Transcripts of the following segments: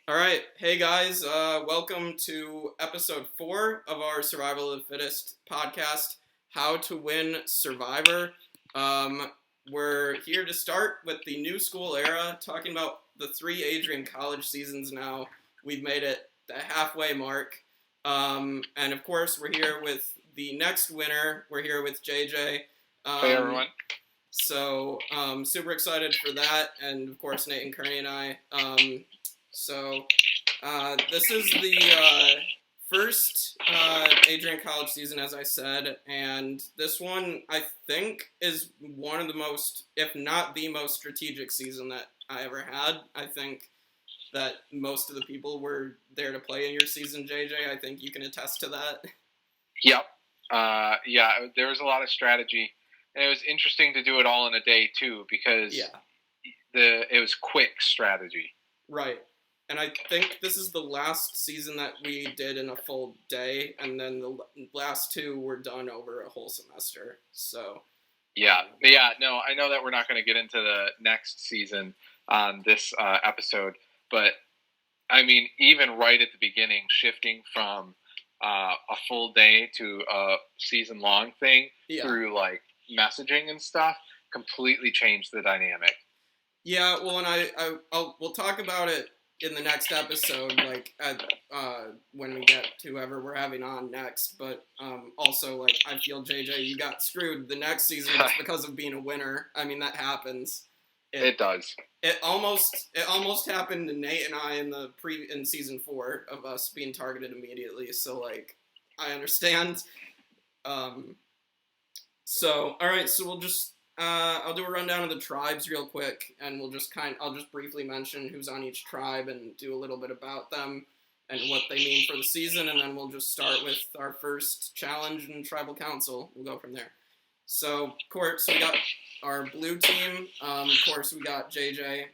All right, hey guys, welcome to episode 4 of our Survival of the Fittest podcast, How to Win Survivor. We're here to start with the new school era, talking about the 3 Adrian College seasons now. We've made it the halfway mark. And of course, we're here with the next winner. We're here with JJ. Hey everyone. So, super excited for that, and of course, Nate and Kearney and I. This is the first Adrian College season, as I said, and this one, I think, is one of the most, if not the most strategic season that I ever had. I think that most of the people were there to play in your season, JJ. I think you can attest to that. Yep. There was a lot of strategy, and it was interesting to do it all in a day, too, because it was quick strategy. Right. And I think this is the last season that we did in a full day, and then the last 2 were done over a whole semester. So, No, I know that we're not going to get into the next season on this episode, but I mean, even right at the beginning, shifting from a full day to a season-long thing through like messaging and stuff completely changed the dynamic. Yeah, well, and we'll talk about it in the next episode, like when we get to whoever we're having on next. But also, like, I feel JJ, you got screwed the next season just because of being a winner. I mean, that happens. It does. It almost happened to Nate and I in season 4 of us being targeted immediately. So like, I understand. So all right, so we'll just. I'll do a rundown of the tribes real quick, and I'll just briefly mention who's on each tribe and do a little bit about them and what they mean for the season, and then we'll just start with our first challenge in Tribal Council. We'll go from there. So, of course, we got our blue team. Of course, we got JJ.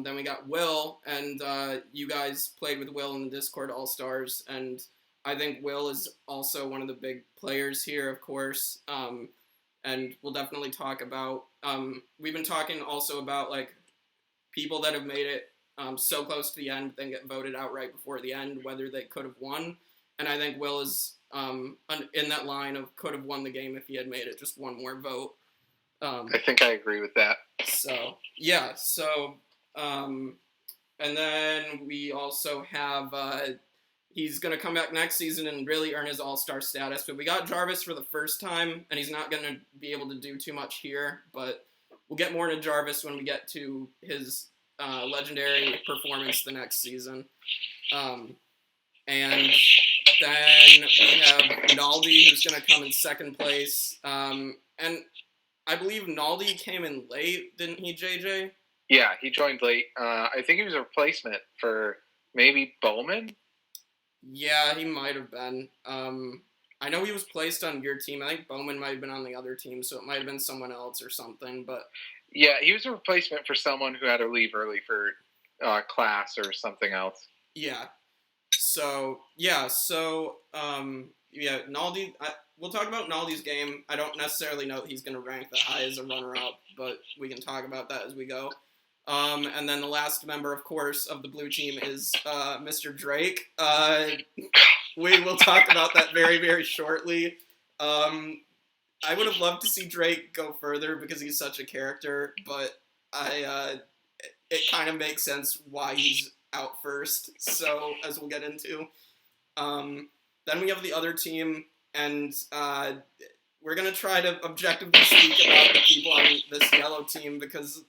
Then we got Will, and you guys played with Will in the Discord All-Stars, and I think Will is also one of the big players here, of course. And we'll definitely talk about, we've been talking also about, like, people that have made it so close to the end, then get voted out right before the end, whether they could have won. And I think Will is in that line of could have won the game if he had made it just one more vote. I think I agree with that. So, yeah. So, and then we also have... he's going to come back next season and really earn his all-star status. But we got Jarvis for the first time, and he's not going to be able to do too much here. But we'll get more into Jarvis when we get to his legendary performance the next season. And then we have Naldi, who's going to come in second place. And I believe Naldi came in late, didn't he, JJ? Yeah, he joined late. I think he was a replacement for maybe Bowman. Yeah, he might have been. I know he was placed on your team. I think Bowman might have been on the other team, so it might have been someone else or something. But yeah, he was a replacement for someone who had to leave early for class or something else. Yeah. So Naldi. We'll talk about Naldi's game. I don't necessarily know that he's going to rank that high as a runner-up, but we can talk about that as we go. And then the last member, of course, of the blue team is Mr. Drake. We will talk about that very, very shortly. I would have loved to see Drake go further because he's such a character, but it kind of makes sense why he's out first, so as we'll get into. Then we have the other team, and we're going to try to objectively speak about the people on this yellow team because...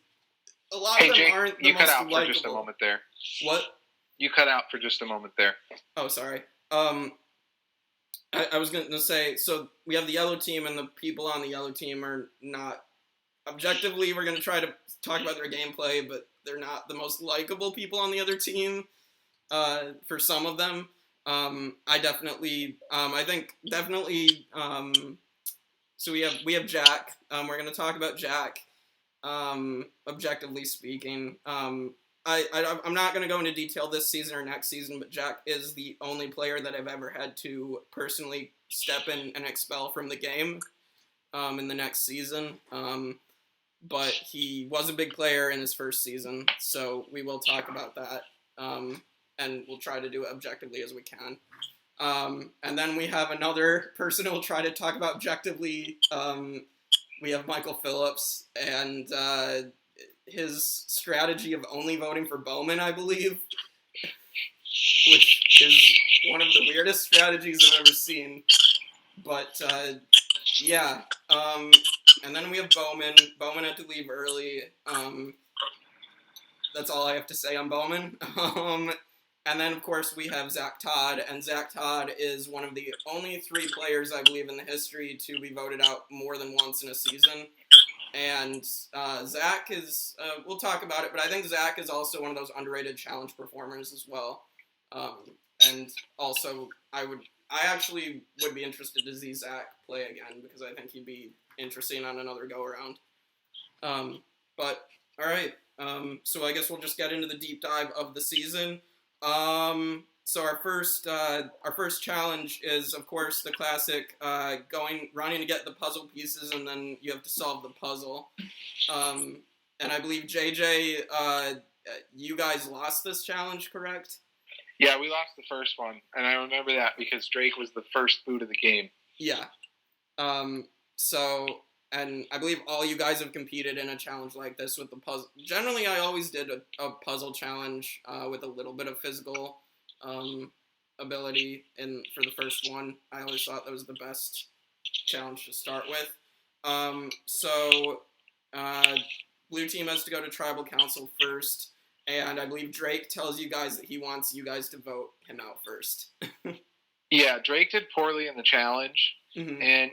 a lot of them Jake, aren't the you most cut out likable. for just a moment there. What? You cut out for just a moment there. Oh, sorry. I was going to say, so we have the yellow team, and the people on the yellow team are not... objectively, we're going to try to talk about their gameplay, but they're not the most likable people on the other team, for some of them. So we have Jack. We're going to talk about Jack. Objectively speaking, I'm not going to go into detail this season or next season, but Jack is the only player that I've ever had to personally step in and expel from the game in the next season. But he was a big player in his first season, so we will talk about that. and we'll try to do it objectively as we can. And then we have another person who will try to talk about objectively. We have Michael Phillips and his strategy of only voting for Bowman, I believe, which is one of the weirdest strategies I've ever seen. But yeah, and then we have Bowman. Bowman had to leave early. That's all I have to say on Bowman. And then, of course, we have Zach Todd, and Zach Todd is one of the only 3 players, I believe, in the history to be voted out more than once in a season. And Zach is, we'll talk about it, but I think Zach is also one of those underrated challenge performers as well. And also, I actually would be interested to see Zach play again, because I think he'd be interesting on another go-around. But, all right, so I guess we'll just get into the deep dive of the season. So our first challenge is, of course, the classic running to get the puzzle pieces, and then you have to solve the puzzle. And I believe JJ, you guys lost this challenge, correct? Yeah, we lost the first one, and I remember that because Drake was the first boot of the game. Yeah. And I believe all you guys have competed in a challenge like this with the puzzle. Generally, I always did a puzzle challenge with a little bit of physical ability for the first one. I always thought that was the best challenge to start with. Blue team has to go to tribal council first, and I believe Drake tells you guys that he wants you guys to vote him out first. Yeah, Drake did poorly in the challenge. Mm-hmm. And,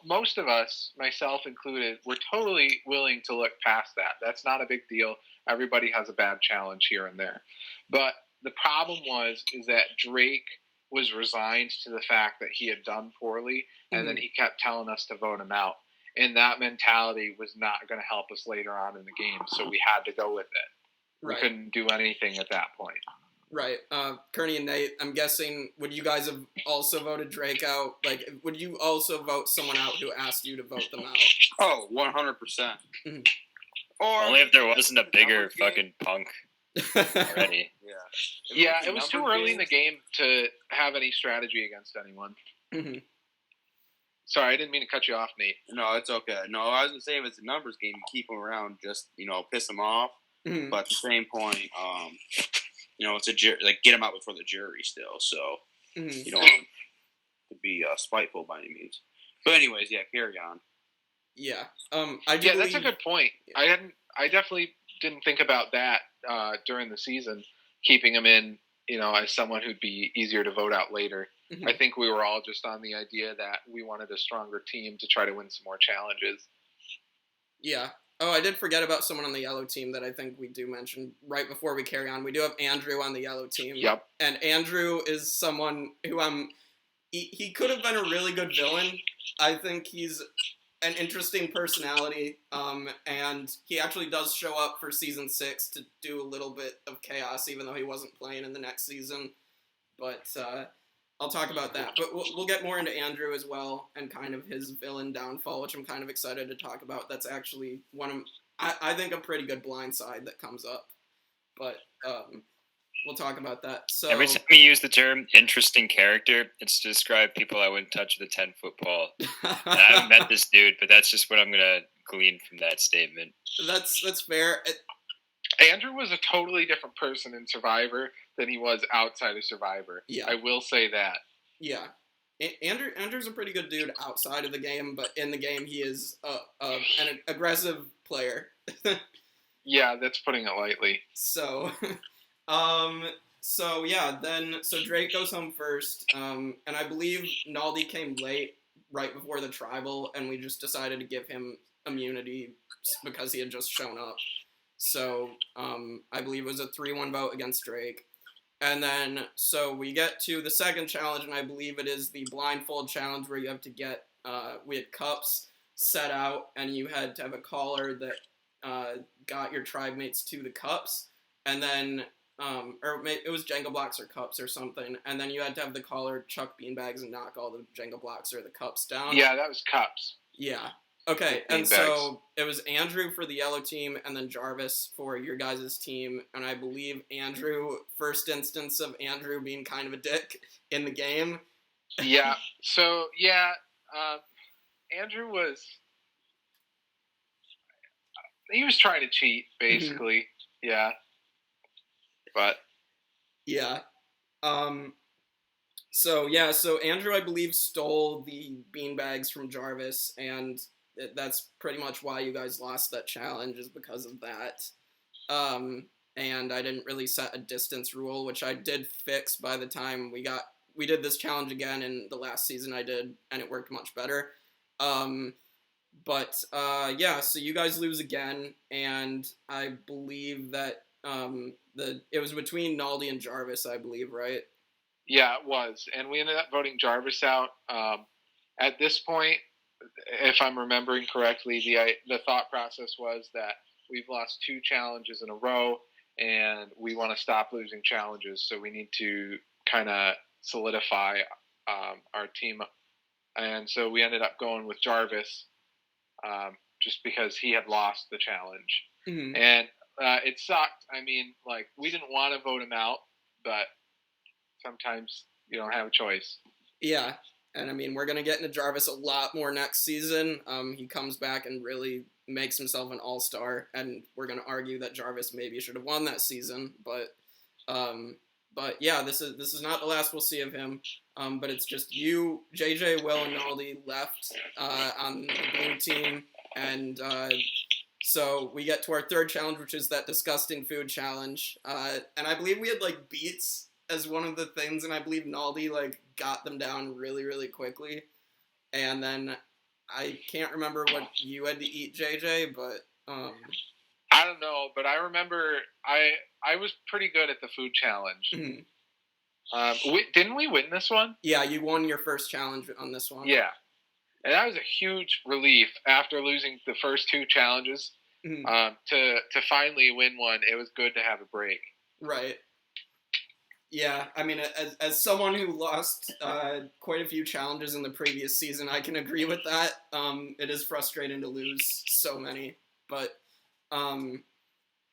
most of us, myself included, we're totally willing to look past that. That's not a big deal. Everybody has a bad challenge here and there. But the problem is that Drake was resigned to the fact that he had done poorly, and then he kept telling us to vote him out. And that mentality was not going to help us later on in the game, so we had to go with it. Right. We couldn't do anything at that point. Right. Kearney and Nate, I'm guessing, would you guys have also voted Drake out? Like, would you also vote someone out who asked you to vote them out? Oh, 100%. Mm-hmm. Or only if there wasn't a bigger fucking punk already. Yeah, it was too early in the game to have any strategy against anyone. Mm-hmm. Sorry, I didn't mean to cut you off, Nate. No, it's okay. No, I was going to say if it's a numbers game, you keep them around, just, piss them off. Mm-hmm. But at the same point, it's a get them out before the jury still. So you don't want to be spiteful by any means. But anyways, yeah, carry on. Yeah. That's a good point. Yeah. I definitely didn't think about that during the season, keeping him in, as someone who'd be easier to vote out later. Mm-hmm. I think we were all just on the idea that we wanted a stronger team to try to win some more challenges. Yeah. Oh, I did forget about someone on the yellow team that I think we do mention right before we carry on. We do have Andrew on the yellow team. Yep. And Andrew is someone who he could have been a really good villain. I think he's an interesting personality, and he actually does show up for season 6 to do a little bit of chaos, even though he wasn't playing in the next season. But I'll talk about that. But we'll get more into Andrew as well, and kind of his villain downfall, which I'm kind of excited to talk about. That's actually I think a pretty good blind side that comes up. But we'll talk about that. So every time you use the term interesting character, it's to describe people I wouldn't touch with a 10-foot pole. I haven't met this dude, but that's just what I'm going to glean from that statement. That's fair. Andrew was a totally different person in Survivor than he was outside of Survivor. Yeah. I will say that. Yeah. Andrew's a pretty good dude outside of the game, but in the game he is an aggressive player. Yeah, that's putting it lightly. So Drake goes home first, and I believe Naldi came late right before the tribal, and we just decided to give him immunity because he had just shown up. So I believe it was a 3-1 vote against Drake. And then, so we get to the second challenge, and I believe it is the blindfold challenge where you have to get, we had cups set out, and you had to have a caller that got your tribe mates to the cups, and then, or it was Jenga blocks or cups or something, and then you had to have the caller chuck beanbags and knock all the Jenga blocks or the cups down. Yeah, that was cups. Yeah. Okay, and beanbags. so it was Andrew for the yellow team, and then Jarvis for your guys' team, and I believe Andrew, first instance of Andrew being kind of a dick in the game. Yeah. So Andrew was trying to cheat, basically. Yeah. But yeah. So Andrew, I believe, stole the beanbags from Jarvis, and that's pretty much why you guys lost that challenge, is because of that. And I didn't really set a distance rule, which I did fix by the time we did this challenge again in the last season I did, and it worked much better. So you guys lose again, and I believe that it was between Naldi and Jarvis, I believe, right? Yeah, it was, and we ended up voting Jarvis out. At this point, if I'm remembering correctly, the thought process was that we've lost 2 challenges in a row, and we want to stop losing challenges, so we need to kind of solidify our team. And so we ended up going with Jarvis, just because he had lost the challenge. Mm-hmm. And it sucked. I mean, like, we didn't want to vote him out, but sometimes you don't have a choice. Yeah, and I mean, we're going to get into Jarvis a lot more next season. He comes back and really makes himself an all-star, and we're going to argue that Jarvis maybe should have won that season, but yeah, this is not the last we'll see of him. But it's just you, JJ, Will, and Naldi left on the blue team, and so we get to our third challenge, which is that disgusting food challenge. And I believe we had like beets as one of the things, and I believe Naldi like got them down really, really quickly. And then I can't remember what you had to eat, JJ, but I don't know, but I remember I was pretty good at the food challenge. Didn't we win this one? Yeah, you won your first challenge on this one. Yeah, and that was a huge relief after losing the first 2 challenges. To finally win one, it was good to have a break. Right. Yeah, I mean, as someone who lost quite a few challenges in the previous season, I can agree with that. It is frustrating to lose so many, but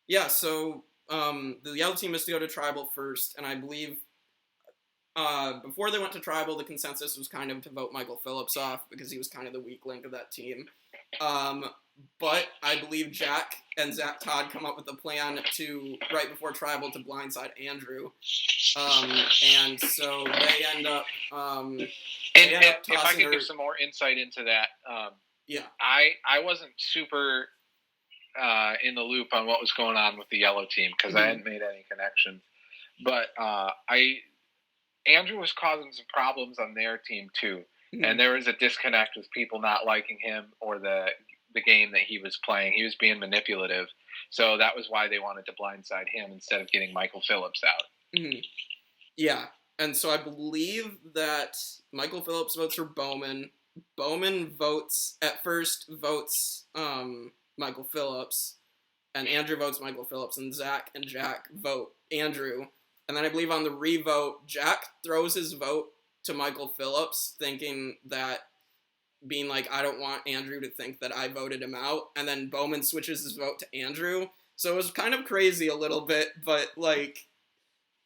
yeah. So the yellow team is to go to tribal first, and I believe before they went to tribal, the consensus was kind of to vote Michael Phillips off because he was kind of the weak link of that team. But I believe Jack and Zach Todd come up with a plan to, right before tribal, to blindside Andrew. And so they end up if I could give some more insight into that, yeah, I wasn't super in the loop on what was going on with the yellow team because I hadn't made any connections. But Andrew was causing some problems on their team too, and there was a disconnect with people not liking him or the game that he was playing. He was being manipulative, so that was why they wanted to blindside him instead of getting Michael Phillips out. Yeah, and so I believe that Michael Phillips votes for Bowman. Bowman votes Michael Phillips, and Andrew votes Michael Phillips, and Zach and Jack vote Andrew. And then I believe on the revote, Jack throws his vote to Michael Phillips, thinking that, being like, I don't want Andrew to think that I voted him out. And then Bowman switches his vote to Andrew. So it was kind of crazy a little bit, but like,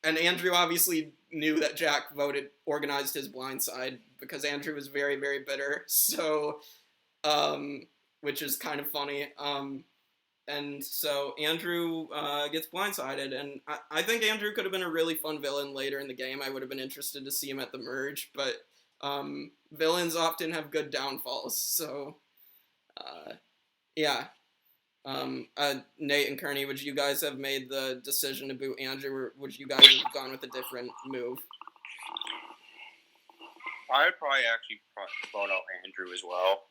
and Andrew obviously knew that Jack organized his blindside because Andrew was very, very bitter. So, which is kind of funny. And so Andrew gets blindsided, and I think Andrew could have been a really fun villain later in the game. I would have been interested to see him at the merge, but villains often have good downfalls. So, yeah. Nate and Kearney, would you guys have made the decision to boot Andrew, or would you guys have gone with a different move? I'd probably actually vote out Andrew as well.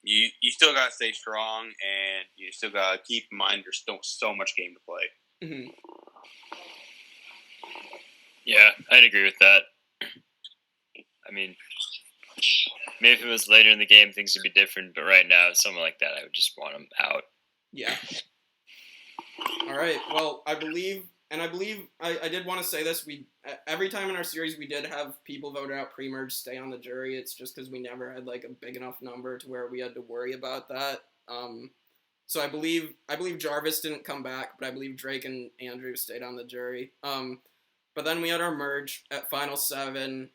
You still gotta stay strong, and you still gotta keep in mind there's still so much game to play. Yeah, I'd agree with that. I mean, maybe if it was later in the game, things would be different. But right now, someone like that, I would just want him out. Yeah. All right. Well, I believe and I believe I did want to say this. Every time in our series we did have people voted out pre-merge stay on the jury. It's just because we never had like a big enough number to where we had to worry about that. So I believe Jarvis didn't come back, but I believe Drake and Andrew stayed on the jury. But then we had our merge at Final 7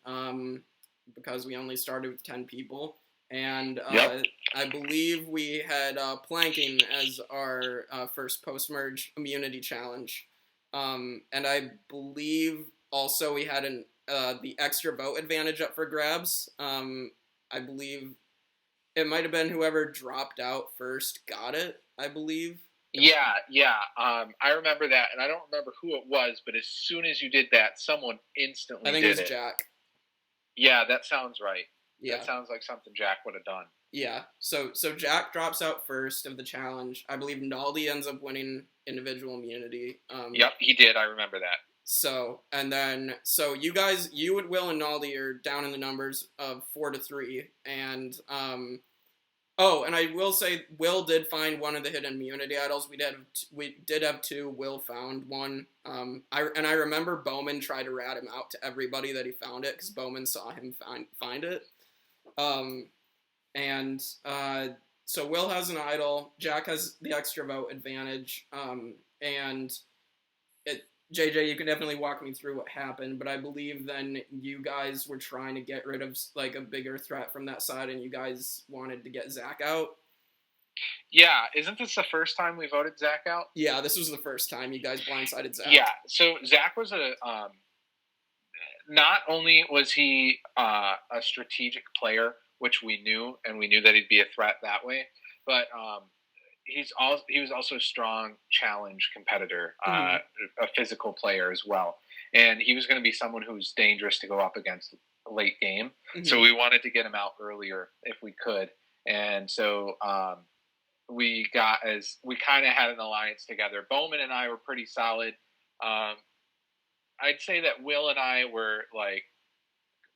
because we only started with 10 people. And I believe we had planking as our first post-merge immunity challenge. And I believe also we had the extra vote advantage up for grabs. I believe it might have been whoever dropped out first got it, I believe. Yeah. I remember that, and I don't remember who it was, but as soon as you did that, someone instantly did it. I think it was Jack. Yeah, that sounds right. Yeah. That sounds like something Jack would have done. Yeah. So Jack drops out first of the challenge. I believe Naldi ends up winning individual immunity. Yep, he did. I remember that. So you guys, Will, and Naldi are down in the numbers of 4-3, and and I will say Will did find one of the hidden immunity idols. We did have 2. Will found one. I remember Bowman tried to rat him out to everybody that he found it because Bowman saw him find it. So Will has an idol. Jack has the extra vote advantage. JJ, you can definitely walk me through what happened, but I believe then you guys were trying to get rid of like a bigger threat from that side, and you guys wanted to get Zach out. Yeah, isn't this the first time we voted Zach out? Yeah, this was the first time you guys blindsided Zach. Yeah, so Zach was not only was he a strategic player, which we knew, and we knew that he'd be a threat that way, but he was also a strong challenge competitor, a physical player as well. And he was going to be someone who's dangerous to go up against late game. Mm-hmm. So we wanted to get him out earlier if we could. And so we kind of had an alliance together. Bowman and I were pretty solid. I'd say that Will and I were like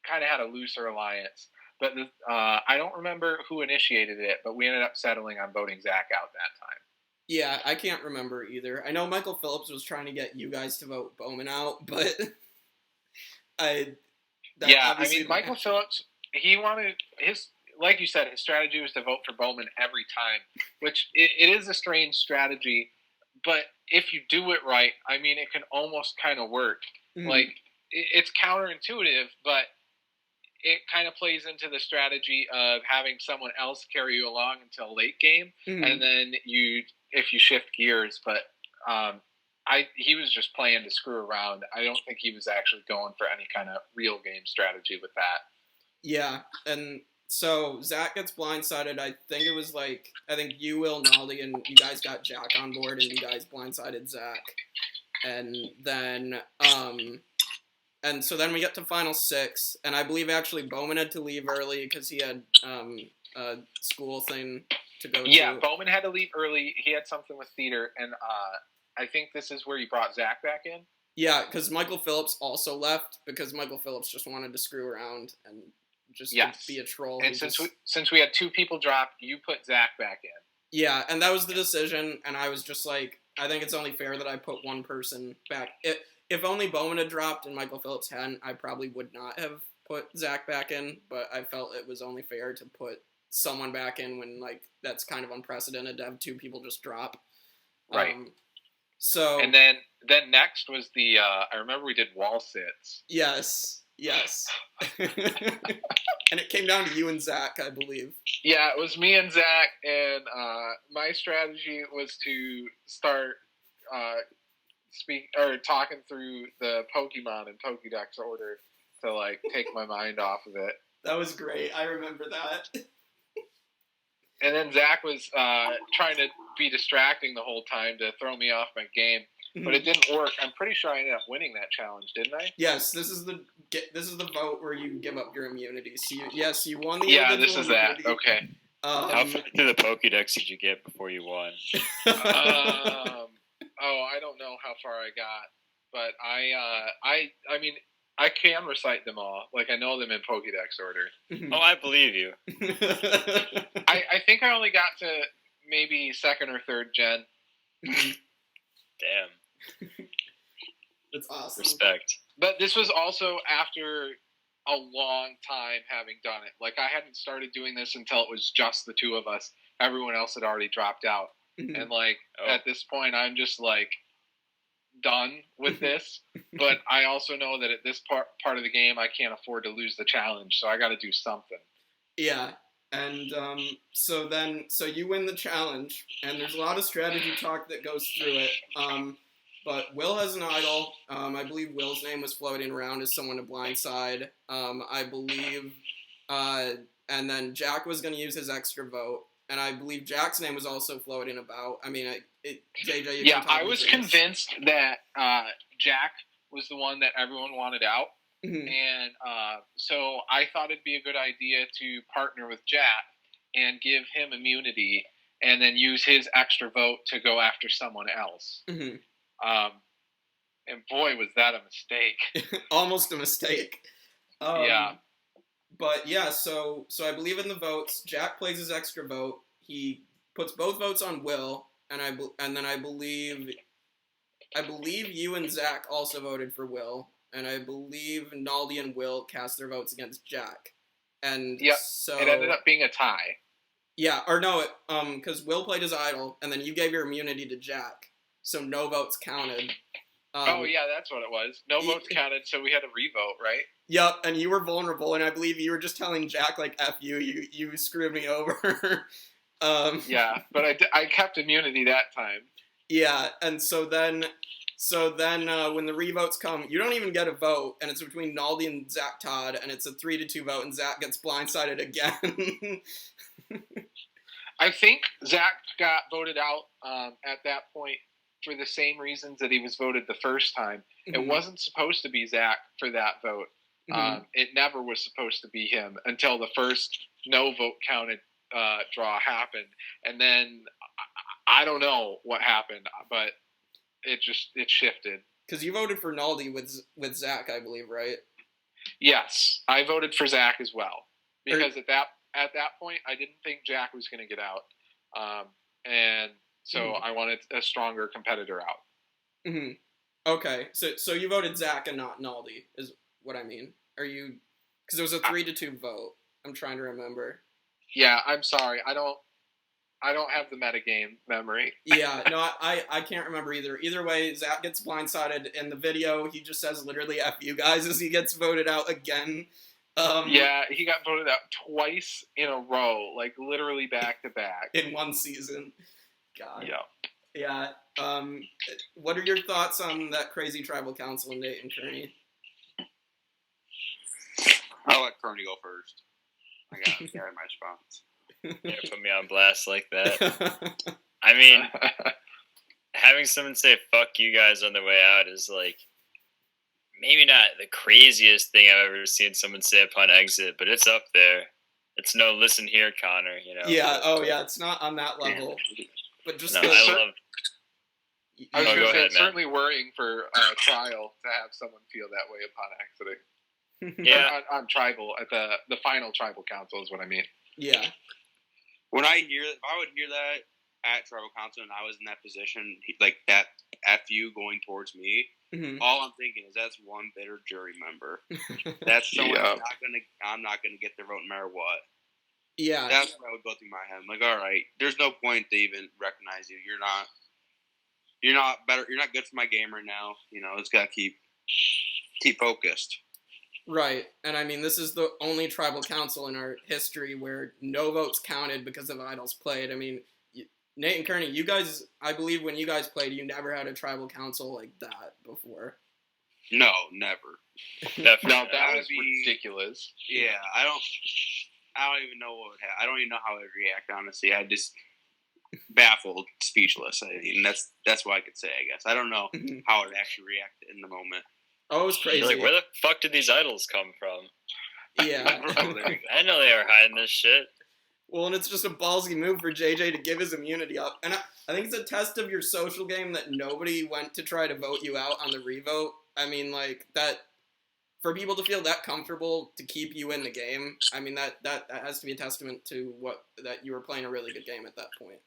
kind of had a looser alliance. But I don't remember who initiated it, but we ended up settling on voting Zach out that time. Yeah, I can't remember either. I know Michael Phillips was trying to get you guys to vote Bowman out, but Michael Phillips, he wanted like you said, his strategy was to vote for Bowman every time, which it is a strange strategy, but if you do it right, I mean, it can almost kind of work. Mm-hmm. Like, it's counterintuitive, but it kind of plays into the strategy of having someone else carry you along until late game, and then if you shift gears. But he was just playing to screw around. I don't think he was actually going for any kind of real game strategy with that. Yeah, and so Zach gets blindsided. I think you, Will, Naldi, and you guys got Jack on board, and you guys blindsided Zach, and then And so then we get to Final 6, and I believe actually Bowman had to leave early because he had a school thing to go to. Yeah, Bowman had to leave early. He had something with theater, and I think this is where you brought Zach back in. Yeah, because Michael Phillips also left because Michael Phillips just wanted to screw around and just be a troll. And since we had 2 people drop, you put Zach back in. Yeah, and that was the decision, and I was just like, I think it's only fair that I put one person back. If only Bowman had dropped and Michael Phillips hadn't, I probably would not have put Zach back in, but I felt it was only fair to put someone back in when, like, that's kind of unprecedented to have 2 people just drop. Right. And then next was the, I remember we did wall sits. Yes. And it came down to you and Zach, I believe. Yeah, it was me and Zach, and my strategy was to start talking through the Pokemon in Pokédex order to like take my mind off of it. That was great. I remember that. And then Zach was trying to be distracting the whole time to throw me off my game, but it didn't work. I'm pretty sure I ended up winning that challenge, didn't I? Yes, this is the vote where you give up your immunity. So you won the this is immunity. that. Okay. How far through the Pokédex did you get before you won? I don't know how far I got, but I mean, I can recite them all. Like, I know them in Pokédex order. Oh, I believe you. I think I only got to maybe 2nd or 3rd gen. Damn. That's awesome. Respect. But this was also after a long time having done it. Like, I hadn't started doing this until it was just the two of us. Everyone else had already dropped out. Mhm. And, like, at this point, I'm just, like, done with this. But I also know that at this part of the game, I can't afford to lose the challenge. So I got to do something. Yeah. And so you win the challenge, and there's a lot of strategy talk that goes through it. But Will has an idol. I believe Will's name was floating around as someone to blindside. I believe, and then Jack was going to use his extra vote, and I believe Jack's name was also floating about. I mean, JJ, you can talk I was convinced that Jack was the one that everyone wanted out. Mm-hmm. And so I thought it'd be a good idea to partner with Jack and give him immunity and then use his extra vote to go after someone else. Mm-hmm. And boy, was that a mistake. Almost a mistake. Yeah. But yeah, so I believe in the votes. Jack plays his extra vote. He puts both votes on Will, and then I believe you and Zach also voted for Will. And I believe Naldi and Will cast their votes against Jack. And so it ended up being a tie. Yeah, or no, because Will played his idol, and then you gave your immunity to Jack, so no votes counted. Oh yeah, that's what it was. No votes counted, so we had to revote, right? Yep, and you were vulnerable, and I believe you were just telling Jack like "F you, you screwed me over." Yeah, but I kept immunity that time. Yeah, and so then when the revotes come, you don't even get a vote, and it's between Naldi and Zach Todd, and it's a 3-2 vote, and Zach gets blindsided again. I think Zach got voted out at that point for the same reasons that he was voted the first time. Mm-hmm. It wasn't supposed to be Zach for that vote. Mm-hmm. It never was supposed to be him until the first no vote counted draw happened, and then I don't know what happened, but it shifted. Because you voted for Naldi with Zach, I believe, right? Yes, I voted for Zach as well because at that point I didn't think Jack was going to get out, and so I wanted a stronger competitor out. Mm-hmm. Okay, so you voted Zach and not Naldi is what I mean. Are you? Because it was a 3-2 vote. I'm trying to remember. Yeah, I'm sorry. I don't have the metagame memory. Yeah, no, I can't remember either. Either way, Zach gets blindsided. In the video, he just says literally "F you guys" as he gets voted out again. Yeah, he got voted out twice in a row, like literally back to back. In one season. God. Yeah. Yeah. What are your thoughts on that crazy tribal council in Nate and Kearney? I'll let Kearney go first. I got to carry my response. Yeah, put me on blast like that. I mean, having someone say "fuck you guys" on the way out is like maybe not the craziest thing I've ever seen someone say upon exit, but it's up there. It's no "listen here, Connor," you know. Yeah. Oh, yeah. It's not on that level, but just no, I love. I was go ahead, it's certainly worrying for a trial to have someone feel that way upon exiting. Yeah, on tribal at the final tribal council is what I mean. Yeah. If I would hear that at tribal council and I was in that position, like that FU going towards me, Mm-hmm. all I'm thinking is that's one bitter jury member. That's someone I'm not gonna get their vote no matter what. Yeah. That's what would go through my head. I'm like, all right, there's no point to even recognize you. You're not better. You're not good for my game right now. You know, it's got to keep focused. Right, and I mean, this is the only tribal council in our history where no votes counted because of idols played. I mean, Nate and Kearney, you guys, I believe when you guys played, you never had a tribal council like that before. No, never. No, that was ridiculous. Yeah, I don't even know what would happen. I don't even know how I'd react, honestly. I just baffled, speechless. I mean, that's what I could say, I guess. I don't know how I'd actually react in the moment. Oh, it was crazy. You're like, where the fuck did these idols come from? Yeah. I know they were hiding this shit. Well, and it's just a ballsy move for JJ to give his immunity up. And I think it's a test of your social game that nobody went to try to vote you out on the revote. I mean, like, that, for people to feel that comfortable to keep you in the game, I mean, that has to be a testament to that you were playing a really good game at that point.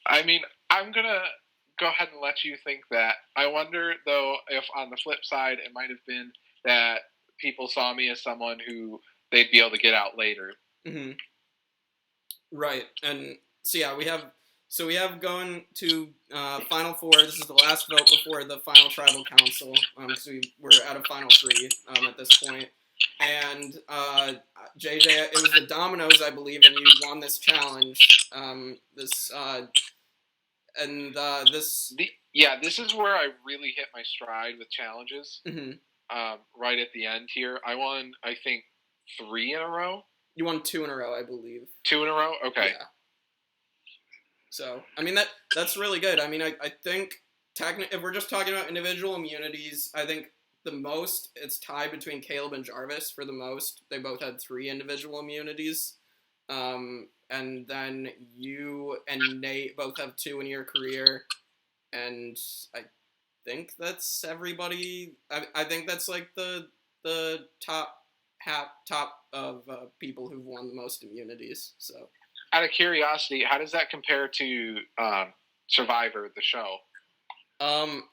I mean, I'm going to go ahead and let you think that. I wonder, though, if on the flip side, it might have been that people saw me as someone who they'd be able to get out later. Mm-hmm. Right, and so yeah, we have going to Final Four. This is the last vote before the final tribal council, because we're at a Final Three at this point. And JJ, it was the Dominoes, I believe, and you won this challenge. This is where I really hit my stride with challenges. Mm-hmm. Right at the end here, I won, I think, 3 in a row. You won 2 in a row, I believe. 2 in a row? Okay. Yeah. So, I mean, that's really good. I mean, I think, if we're just talking about individual immunities, I think the most, it's tied between Caleb and Jarvis for the most. They both had 3 individual immunities. And then you and Nate both have 2 in your career. And I think that's everybody. I think that's like the top of people who've won the most immunities. So, out of curiosity, how does that compare to Survivor, the show?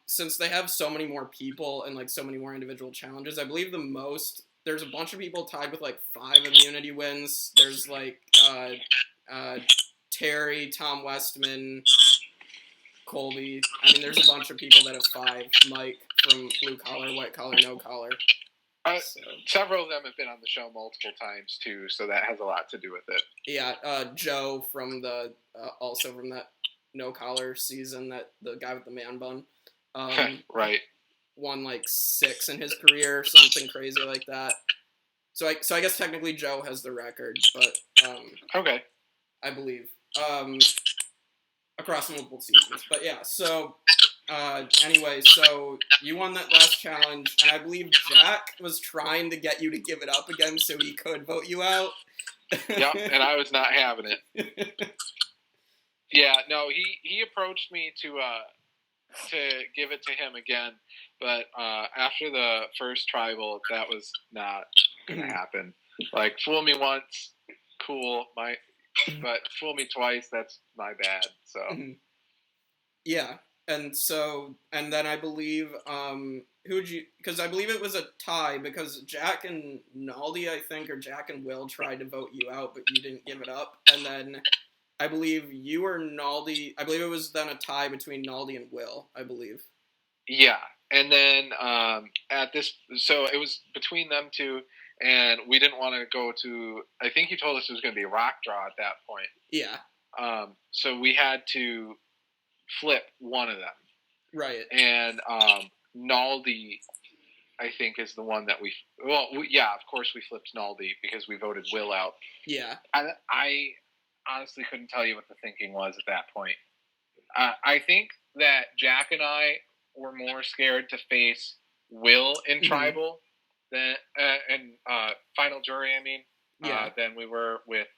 Since they have so many more people and like so many more individual challenges, I believe the most. There's a bunch of people tied with like 5 immunity wins. There's like Terry, Tom Westman, Colby. I mean, there's a bunch of people that have 5. Mike from Blue Collar, White Collar, No Collar. Several of them have been on the show multiple times too, so that has a lot to do with it. Yeah, Joe from the also from that No Collar season, that the guy with the man bun, right, won like 6 in his career, something crazy like that. So I guess technically Joe has the record, but okay, I believe across multiple seasons. But yeah, so. Anyway, so you won that last challenge, and I believe Jack was trying to get you to give it up again so he could vote you out. Yep, and I was not having it. Yeah, no, he approached me to give it to him again, but after the first tribal, that was not gonna happen. Like, fool me once, cool, but fool me twice, that's my bad. So yeah. And then I believe, because I believe it was a tie, because Jack and Naldi, I think, or Jack and Will tried to vote you out, but you didn't give it up. And then I believe you or Naldi, I believe it was then a tie between Naldi and Will, I believe. Yeah. And then so it was between them two, and we didn't want to go to, I think you told us it was going to be a rock draw at that point. Yeah. So we had to flip one of them. Right. And Naldi, I think, is the one that of course we flipped Naldi because we voted Will out. Yeah. I honestly couldn't tell you what the thinking was at that point. I think that Jack and I were more scared to face Will in Tribal than in Final Jury, than we were with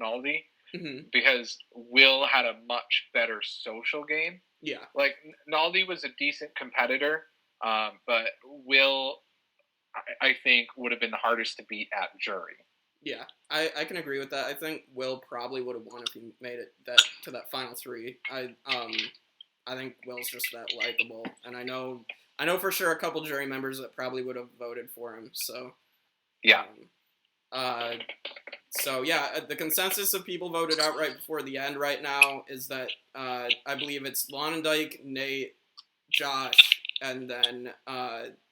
Naldi. Mm-hmm. Because Will had a much better social game. Yeah. Like, Naldi was a decent competitor, but Will, I think, would have been the hardest to beat at jury. Yeah, I can agree with that. I think Will probably would have won if he made it to that Final 3. I think Will's just that likable, and I know for sure a couple jury members that probably would have voted for him. So yeah. So yeah, the consensus of people voted out right before the end right now is that I believe it's Lonendijk, Nate, Josh, and then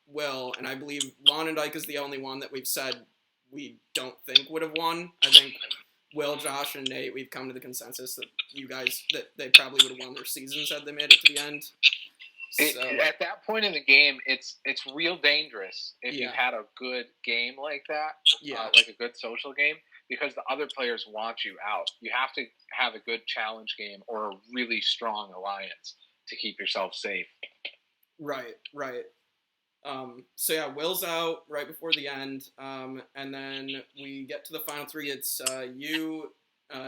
Will, and I believe Lonendijk is the only one that we've said we don't think would have won. I think Will, Josh, and Nate, we've come to the consensus that that they probably would have won their seasons had they made it to the end. So, at that point in the game, it's real dangerous if you had a good game like that, like a good social game, because the other players want you out. You have to have a good challenge game or a really strong alliance to keep yourself safe. Right. So yeah, Will's out right before the end, and then we get to the Final 3. It's you,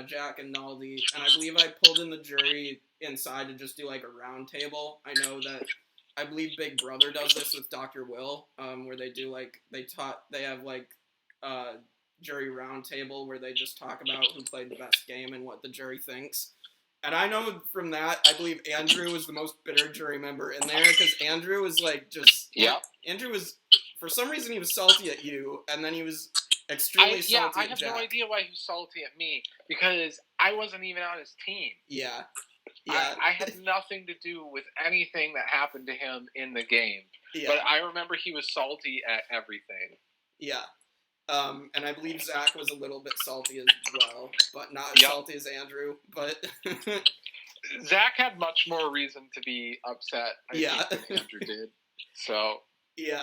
Jack, and Naldi, and I believe I pulled in the jury inside to just do like a round table. I know that I believe Big Brother does this with Dr. Will, where they do like they have like jury round table where they just talk about who played the best game and what the jury thinks. And I know from that, I believe Andrew was the most bitter jury member in there because Andrew was like just. Yeah. Andrew was, for some reason, he was salty at you, and then he was extremely salty I at have Jack. no idea why he was salty at me because I wasn't even on his team. Yeah. I had nothing to do with anything that happened to him in the game. Yeah. But I remember he was salty at everything. Yeah. And I believe Zach was a little bit salty as well, but not as salty as Andrew. But Zach had much more reason to be upset, I think, than Andrew did. So. Yeah.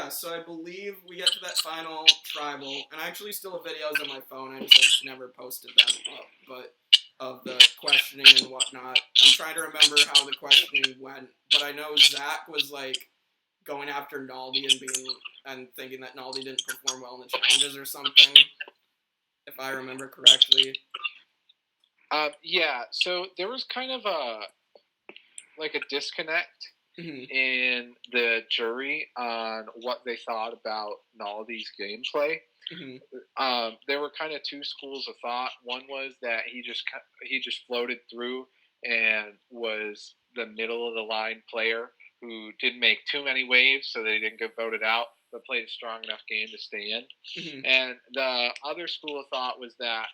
So I believe we get to that final tribal, and I actually still have videos on my phone. I just have never posted them up, but of the questioning and whatnot. I'm trying to remember how the questioning went, but I know Zach was like going after Naldi and thinking that Naldi didn't perform well in the challenges or something, if I remember correctly. Yeah. So there was kind of a disconnect. Mm-hmm. In the jury on what they thought about Naldi's gameplay. Mm-hmm. There were kind of two schools of thought. One was that he just floated through and was the middle of the line player who didn't make too many waves, so they didn't get voted out, but played a strong enough game to stay in. Mm-hmm. And the other school of thought was that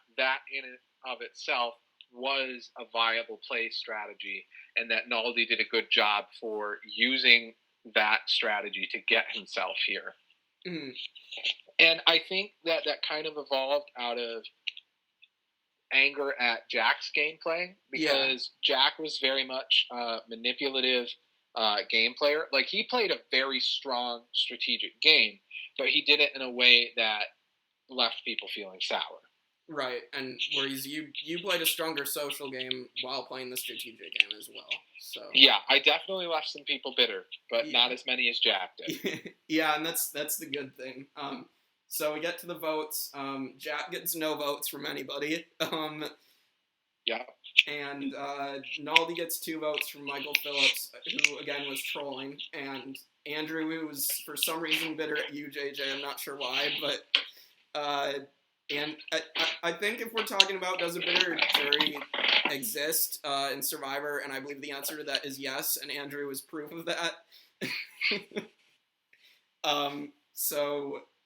in and of itself was a viable play strategy, and that Naldi did a good job for using that strategy to get himself here. Mm-hmm. And I think that kind of evolved out of anger at Jack's gameplay, because Jack was very much a manipulative game player. Like, he played a very strong strategic game, but he did it in a way that left people feeling sour. Right, and whereas you played a stronger social game while playing the strategic game as well. So yeah, I definitely left some people bitter, but not as many as Jack did. Yeah, and that's the good thing. So we get to the votes. Jack gets no votes from anybody. Yeah. And Naldi gets 2 votes from Michael Phillips, who again was trolling, and Andrew, who was for some reason bitter at you, JJ. I'm not sure why, but. And I think if we're talking about does a bitter jury exist in Survivor, and I believe the answer to that is yes, and Andrew is proof of that.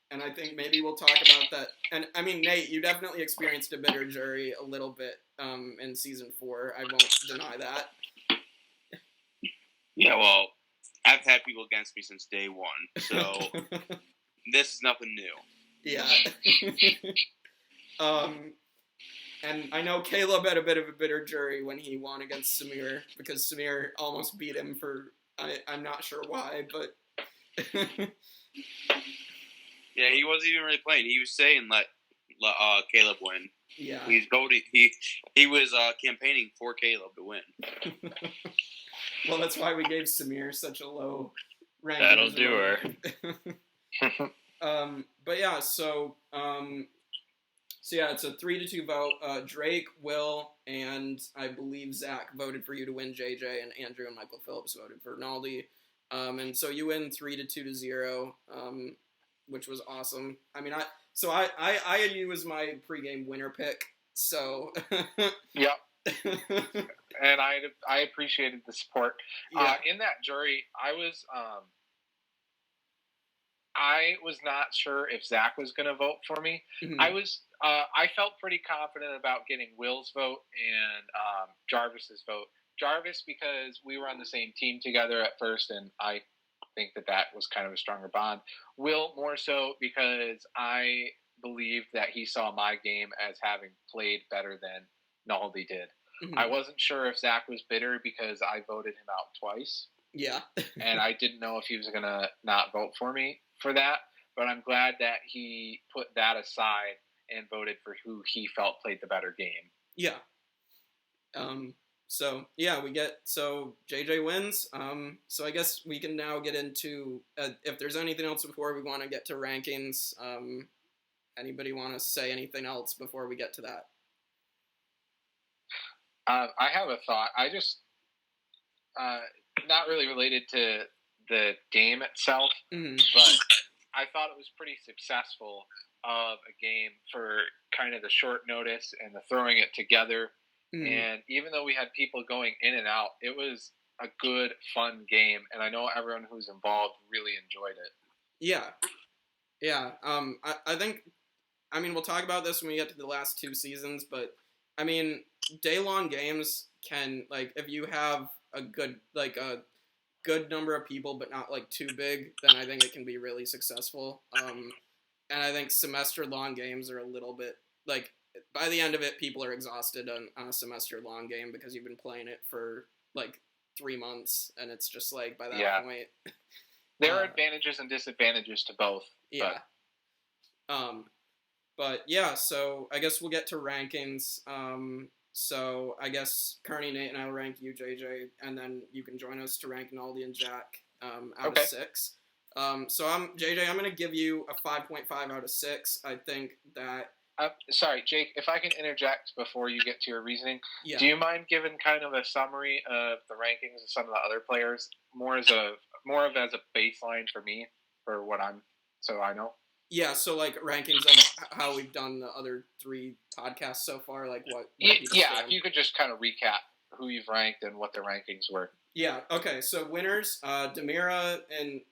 And I think maybe we'll talk about that. And I mean, Nate, you definitely experienced a bitter jury a little bit in season 4. I won't deny that. Yeah, well, I've had people against me since day 1, so this is nothing new. Yeah. And I know Caleb had a bit of a bitter jury when he won against Samir, because Samir almost beat him for, I'm not sure why, but... Yeah, he wasn't even really playing. He was saying let Caleb win. Yeah. He's voting. He was campaigning for Caleb to win. Well, that's why we gave Samir such a low rank. That'll do her. But yeah, so yeah, it's a 3-2 vote. Drake, Will, and I believe Zach voted for you to win, JJ, and Andrew and Michael Phillips voted for Naldi. And so you win 3-2-0, which was awesome. I mean, I had you as my pregame winner pick, so. Yep. And I appreciated the support. Yeah. In that jury, I was not sure if Zach was going to vote for me. Mm-hmm. I felt pretty confident about getting Will's vote and Jarvis's vote. Jarvis, because we were on the same team together at first, and I think that was kind of a stronger bond. Will, more so because I believed that he saw my game as having played better than Naldi did. Mm-hmm. I wasn't sure if Zach was bitter because I voted him out twice. Yeah. And I didn't know if he was going to not vote for me for that, but I'm glad that he put that aside and voted for who he felt played the better game. Yeah. So yeah, so JJ wins. So I guess we can now get into if there's anything else before we want to get to rankings. Anybody want to say anything else before we get to that? I have a thought. I just not really related to the game itself, mm-hmm. but I thought it was pretty successful of a game for kind of the short notice and the throwing it together. And even though we had people going in and out, it was a good, fun game. And I know everyone who's involved really enjoyed it. Yeah. Yeah. I think, I mean, we'll talk about this when we get to the last 2 seasons, but I mean, day-long games can, like, if you have a good number of people, but not like too big, then I think it can be really successful. And I think semester-long games are a little bit like, by the end of it, people are exhausted on a semester-long game because you've been playing it for like 3 months, and it's just like by that point. There are advantages and disadvantages to both. Yeah. But yeah, so I guess we'll get to rankings. So I guess Kearney, Nate, and I will rank you, JJ, and then you can join us to rank Naldi and Jack out of 6. So JJ, I'm going to give you a 5.5 out of 6. I think that... sorry, Jake, if I can interject before you get to your reasoning, yeah. Do you mind giving kind of a summary of the rankings of some of the other players, more as a baseline for me, for what so I know? Yeah, so like rankings of how we've done the other 3 podcasts so far, like what if you could just kind of recap who you've ranked and what their rankings were. Yeah, okay, so winners, Demira, and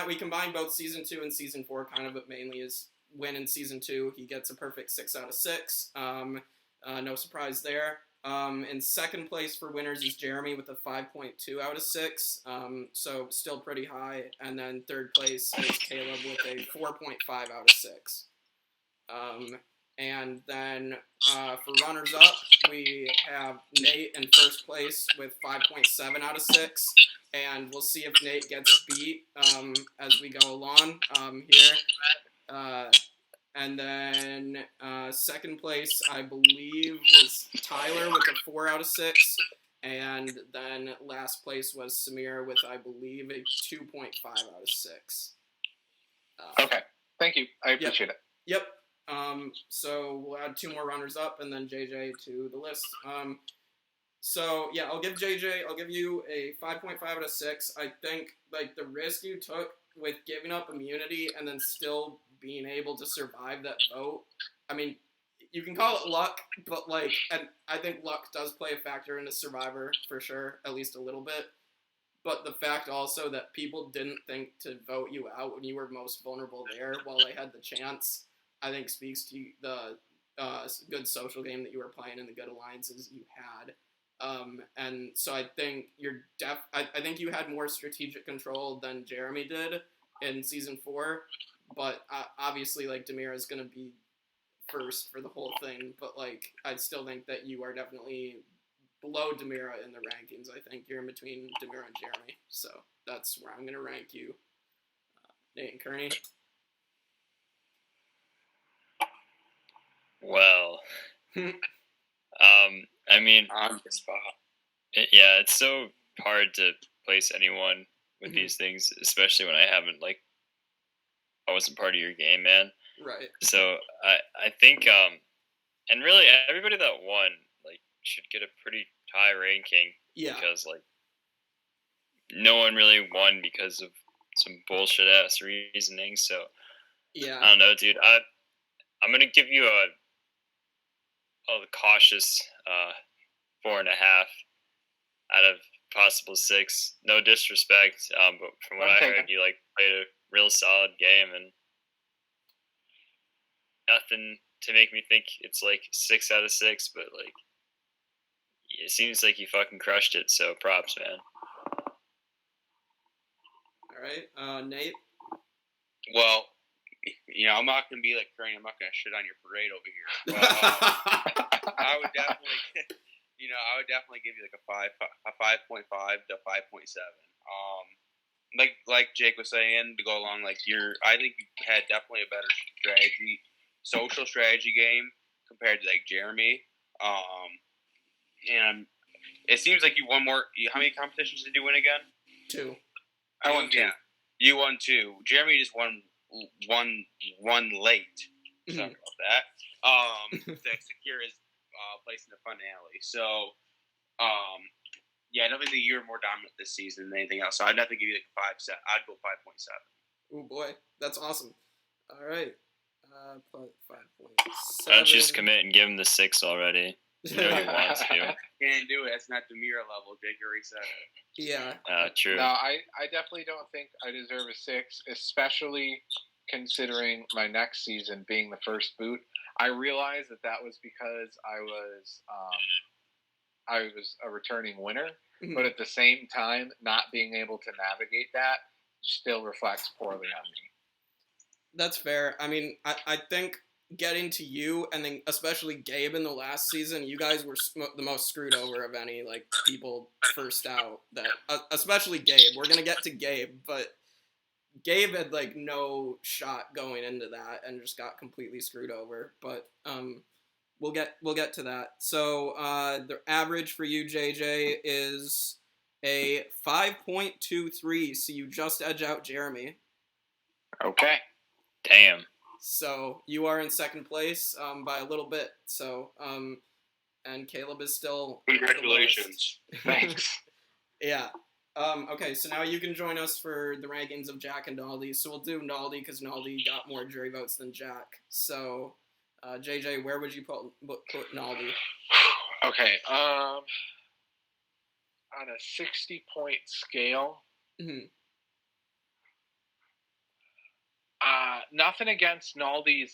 we combined both Season 2 and Season 4, kind of, but mainly is win in Season 2. He gets a perfect 6 out of 6. No surprise there. In second place for winners is Jeremy with a 5.2 out of 6, so still pretty high. And then third place is Caleb with a 4.5 out of 6. And then for runners-up, we have Nate in first place with 5.7 out of 6. And we'll see if Nate gets beat as we go along here. And then second place, I believe, was Tyler with a 4 out of 6. And then last place was Samir with, I believe, a 2.5 out of 6. Okay. Thank you. I appreciate it. Yep. So we'll add 2 more runners up and then JJ to the list. So, yeah, I'll give you a 5.5 out of 6. I think, like, the risk you took with giving up immunity and then still being able to survive that vote, I mean, you can call it luck, but, like, and I think luck does play a factor in a Survivor, for sure, at least a little bit. But the fact also that people didn't think to vote you out when you were most vulnerable there while they had the chance, I think speaks to the good social game that you were playing and the good alliances you had. And so I think I think you had more strategic control than Jeremy did in Season 4, but obviously, like, Demira is going to be first for the whole thing, but, like, I still think that you are definitely below Demira in the rankings. I think you're in between Demira and Jeremy, so that's where I'm going to rank you. Nate and Kearney? Well, I mean, on the spot. It's so hard to place anyone with these things, especially when I wasn't part of your game, man. Right. So I think, and really everybody that won, like, should get a pretty high ranking. Yeah. Because, like, no one really won because of some bullshit ass reasoning. So yeah, I don't know, dude. I'm gonna give you a cautious 4.5 out of possible 6. No disrespect, but from what I heard, you, like, played a real solid game, and nothing to make me think it's like 6 out of 6. But, like, it seems like you fucking crushed it. So props, man. All right, Nate. Well, I'm not gonna be like Kearney. I'm not gonna shit on your parade over here. But, I would definitely, give you like a 5.5 to 5.7. Like Jake was saying, to go along, like, I think you had definitely a better social strategy game compared to, like, Jeremy. And it seems like you won more. How many competitions did you win again? 2. I won 2. Yeah. You won 2. Jeremy just won late. Sorry about that. To secure his place in the finale. So, I don't think you were more dominant this season than anything else. So I'd have to give you like a 5. I'd go 5.7. Oh boy, that's awesome. All right, Plus 5.7. Why don't you just commit and give him the 6 already? You know he wants to. Can't do it. That's not the mirror level. Jake already said it. Yeah. True. No, I definitely don't think I deserve a 6, especially considering my next season being the first boot. I realized that was because I was a returning winner, but at the same time, not being able to navigate that still reflects poorly on me. That's fair. I mean, I think getting to you and then especially Gabe in the last season, you guys were the most screwed over of any like people first out. That especially Gabe. We're gonna get to Gabe, but Gabe had like no shot going into that and just got completely screwed over. But we'll get to that. So the average for you, JJ, is a 5.23. So you just edge out Jeremy. Okay. Damn. So you are in second place by a little bit. So and Caleb is still. Congratulations. Thanks. Yeah. Okay, so now you can join us for the rankings of Jack and Naldi. So we'll do Naldi because Naldi got more jury votes than Jack. So, JJ, where would you put Naldi? Okay. On a 60-point scale. Mm-hmm. Nothing against Naldi,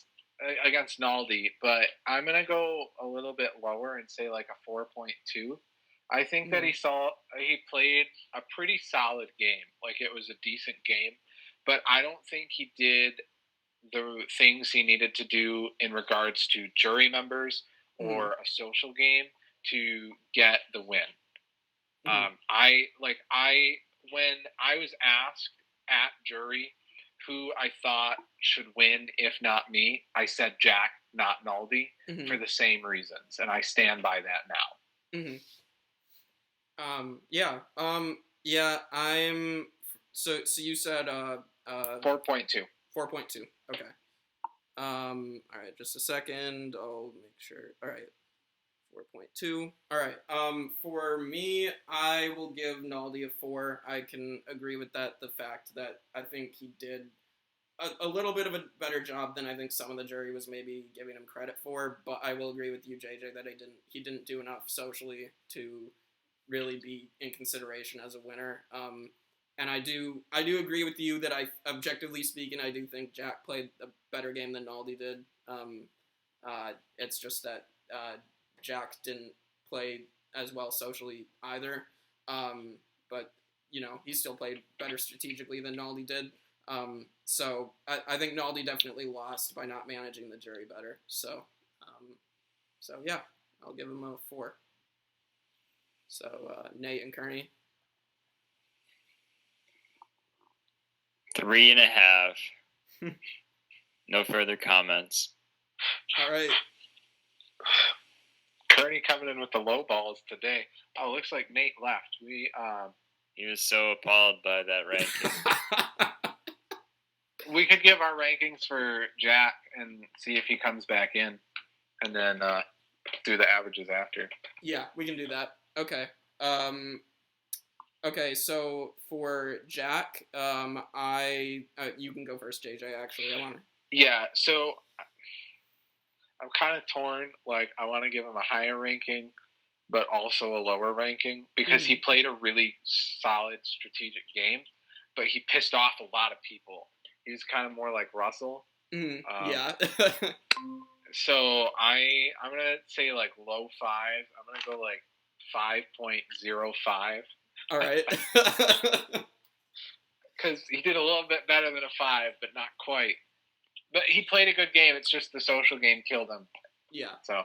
but I'm gonna go a little bit lower and say like a 4.2. I think that he played a pretty solid game. Like it was a decent game, but I don't think he did the things he needed to do in regards to jury members or a social game to get the win. When I was asked at jury who I thought should win, if not me, I said Jack, not Naldi, for the same reasons, and I stand by that now. Mm-hmm. I'm. So you said 4.2. 4.2. Okay. All right, just a second. I'll make sure. All right. 4.2. All right. For me, I will give Naldi a 4. I can agree with that. The fact that I think he did a little bit of a better job than I think some of the jury was maybe giving him credit for. But I will agree with you, JJ, that he didn't do enough socially to really be in consideration as a winner. And I do agree with you that objectively speaking, I do think Jack played a better game than Naldi did. It's just that Jack didn't play as well socially either. But, he still played better strategically than Naldi did. So I think Naldi definitely lost by not managing the jury better. So yeah, I'll give him a 4. So Nate and Kearney. 3.5. No further comments. All right. Kearney coming in with the low balls today. Oh, looks like Nate left. He was so appalled by that ranking. We could give our rankings for Jack and see if he comes back in, and then do the averages after. Yeah, we can do that. Okay. Okay, so for Jack, you can go first, JJ. Actually, I want to. Yeah. So I'm kind of torn. Like, I want to give him a higher ranking, but also a lower ranking because he played a really solid strategic game, but he pissed off a lot of people. He's kind of more like Russell. Yeah. So I'm gonna say like low 5. I'm gonna go like 5.05. All right. Because he did a little bit better than a 5, but not quite. But he played a good game. It's just the social game killed him. Yeah. So.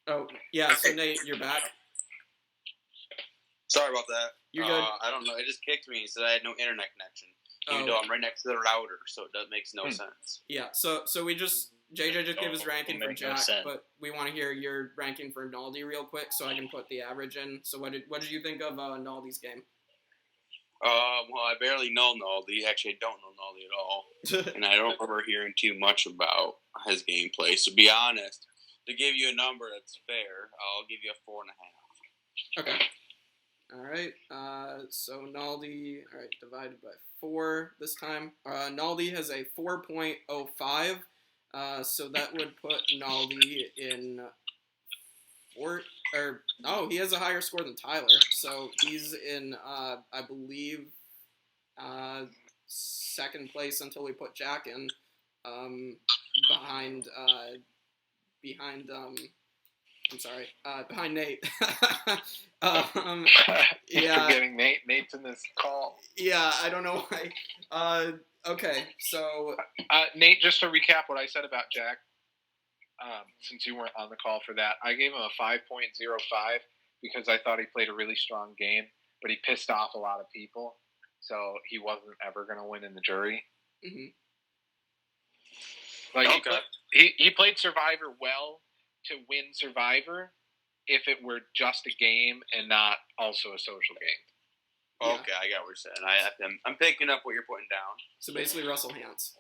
Oh yeah. So Nate, you're back. Sorry about that. You're good. I don't know. It just kicked me. It said I had no internet connection. Even though I'm right next to the router, so that makes no sense. Yeah. So we JJ just gave his ranking for Jack, but we want to hear your ranking for Naldi real quick, so I can put the average in. So what did you think of Naldi's game? Well, I barely know Naldi. Actually, I don't know Naldi at all, and I don't remember hearing too much about his gameplay. So, to be honest, to give you a number that's fair, I'll give you a 4.5. Okay. All right. So Naldi, all right, divided by 4 this time. Naldi has a 4.05. So that would put Naldi in he has a higher score than Tyler. So he's in, I believe, second place until we put Jack in, behind Nate. You're forgetting Nate. Nate's in this call. Yeah, I don't know why. Okay, so Nate, just to recap what I said about Jack, since you weren't on the call for that, I gave him a 5.05 because I thought he played a really strong game, but he pissed off a lot of people, so he wasn't ever going to win in the jury. Mm-hmm. He played Survivor well to win Survivor if it were just a game and not also a social game. Yeah. Okay, I got what you're saying. I'm picking up what you're putting down. So basically Russell Hantz.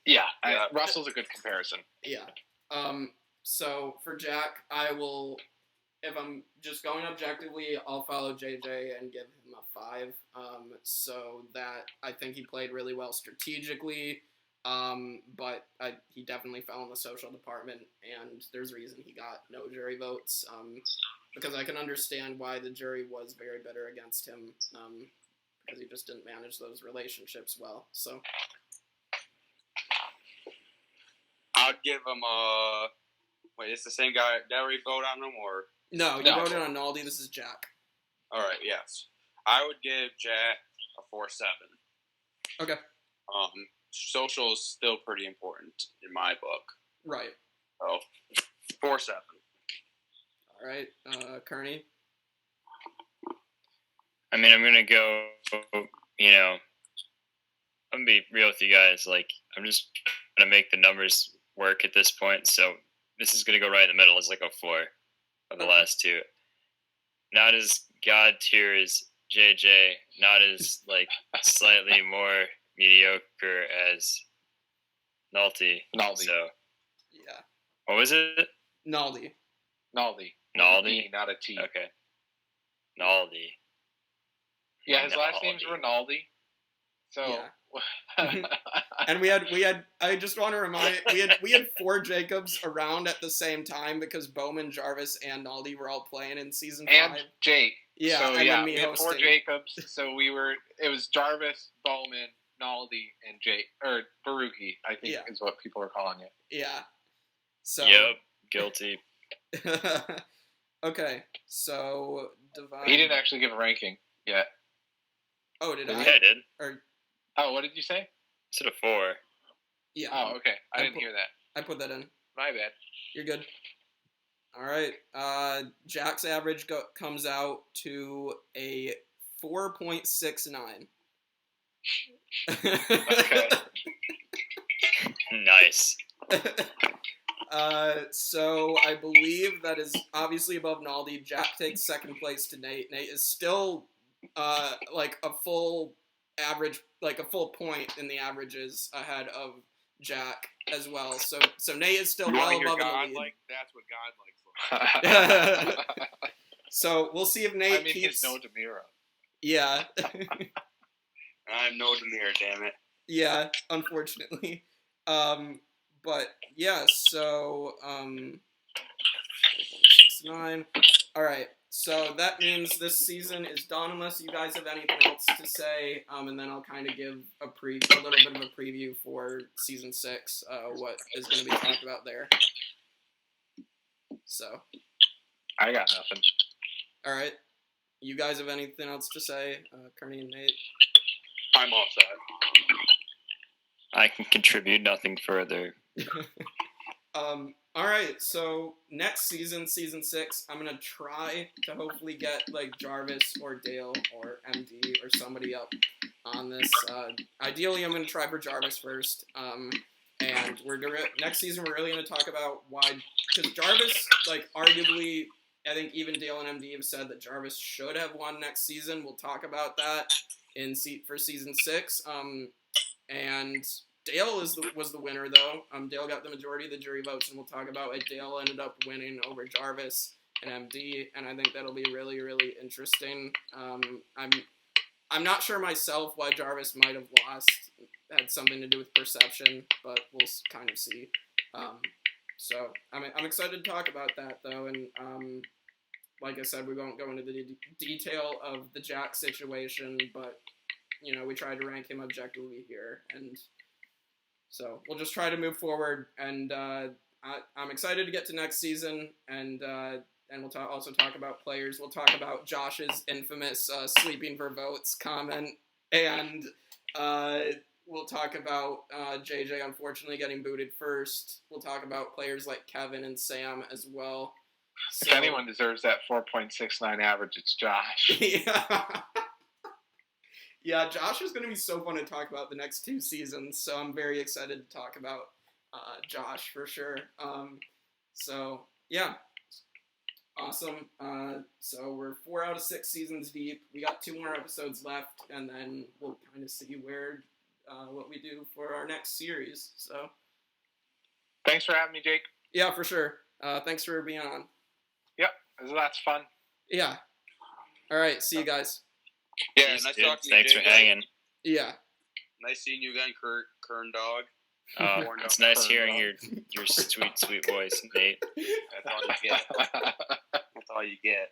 Yeah, Russell's a good comparison. Yeah. So for Jack, if I'm just going objectively, I'll follow JJ and give him a 5. So that I think he played really well strategically, but he definitely fell in the social department, and there's a reason he got no jury votes, because I can understand why the jury was very bitter against him, because he just didn't manage those relationships well. So I'd give him a... Wait, it's the same guy. Did I already vote on him, or...? No, you voted on Naldi. This is Jack. All right, yes. I would give Jack a 4.7. Okay. Social is still pretty important in my book. Right. Oh, 4.7. All right, Kearney? I mean, I'm going to go, I'm going to be real with you guys. Like, I'm just going to make the numbers work at this point. So this is going to go right in the middle as like a 4 of the last two. Not as god tier as JJ, not as like slightly more mediocre as Naldi. So, yeah. What was it? Naldi. Naldi, not a T. Okay. Naldi. Yeah, his last name's Rinaldi. So. Yeah. And we had. I just want to remind we had 4 Jacobs around at the same time because Bowman, Jarvis, and Naldi were all playing in season 5. And Jake. Yeah, so, and then we had 4 Jacobs. So it was Jarvis, Bowman, Naldi, and Jake, or Baruki, I think is what people are calling it. Yeah. So. Yep. Guilty. Okay, so divide. He didn't actually give a ranking yet. Oh, did I? Yeah, I did. Oh, what did you say? I said a 4. Yeah. Oh, okay. I didn't hear that. I put that in. My bad. You're good. All right. Jack's average comes out to a 4.69. Okay. Nice. So I believe that is obviously above Naldi. Jack takes second place to Nate. Nate is still like a full average, like a full point in the averages ahead of Jack as well. So Nate is still well above God, in the lead. like, that's what God likes. So we'll see if Nate keeps. He's no Demira. Yeah. I'm no Demira, damn it. Yeah, unfortunately. But yeah, so 6-9. All right, so that means this season is done unless you guys have anything else to say, and then I'll kind of give a little bit of a preview for season 6, what is going to be talked about there. So, I got nothing. All right, you guys have anything else to say, Kearney and Nate? I'm all set. I can contribute nothing further. All right, so next season, season 6, I'm gonna try to hopefully get like Jarvis or Dale or MD or somebody up on this. Ideally, I'm gonna try for Jarvis first. And next season we're really gonna talk about why, because Jarvis, like, arguably, I think even Dale and MD have said that Jarvis should have won next season. We'll talk about that for season 6. And Dale was the winner, though. Dale got the majority of the jury votes, and we'll talk about it. Dale ended up winning over Jarvis and MD, and I think that'll be really, really interesting. I'm not sure myself why Jarvis might have lost. had something to do with perception, but we'll kind of see. So I'm excited to talk about that though, and like I said, we won't go into the detail of the Jack situation, but we tried to rank him objectively here, and so we'll just try to move forward. And I'm excited to get to next season, and we'll also talk about players. We'll talk about Josh's infamous sleeping for votes comment, and we'll talk about JJ unfortunately getting booted first. We'll talk about players like Kevin and Sam as well. So, if anyone deserves that 4.69 average, it's Josh. Yeah, Josh is going to be so fun to talk about the next 2 seasons, so I'm very excited to talk about Josh for sure. So, yeah. Awesome. So we're 4 out of 6 seasons deep. We got 2 more episodes left, and then we'll kind of see what we do for our next series. So, thanks for having me, Jake. Yeah, for sure. Thanks for being on. Yep, that's fun. Yeah. All right, see you guys. Yeah, Peace, nice dude. talking to you. Thanks Jake. for hanging. Yeah. Nice seeing you again, Kern Dog. Oh, it's nice hearing your sweet voice, Nate. That's all you get. That's all you get.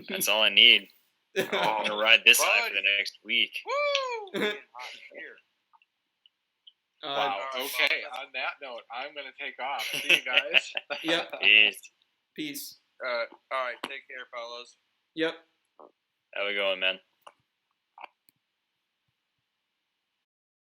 That's all I need. I'm gonna ride this high for Buddy. the next week. Woo! Getting hot here. Wow. Okay. On that note, I'm gonna take off. See you guys. Yep. Peace. Peace. All right. Take care, fellas. Yep. How we going, man?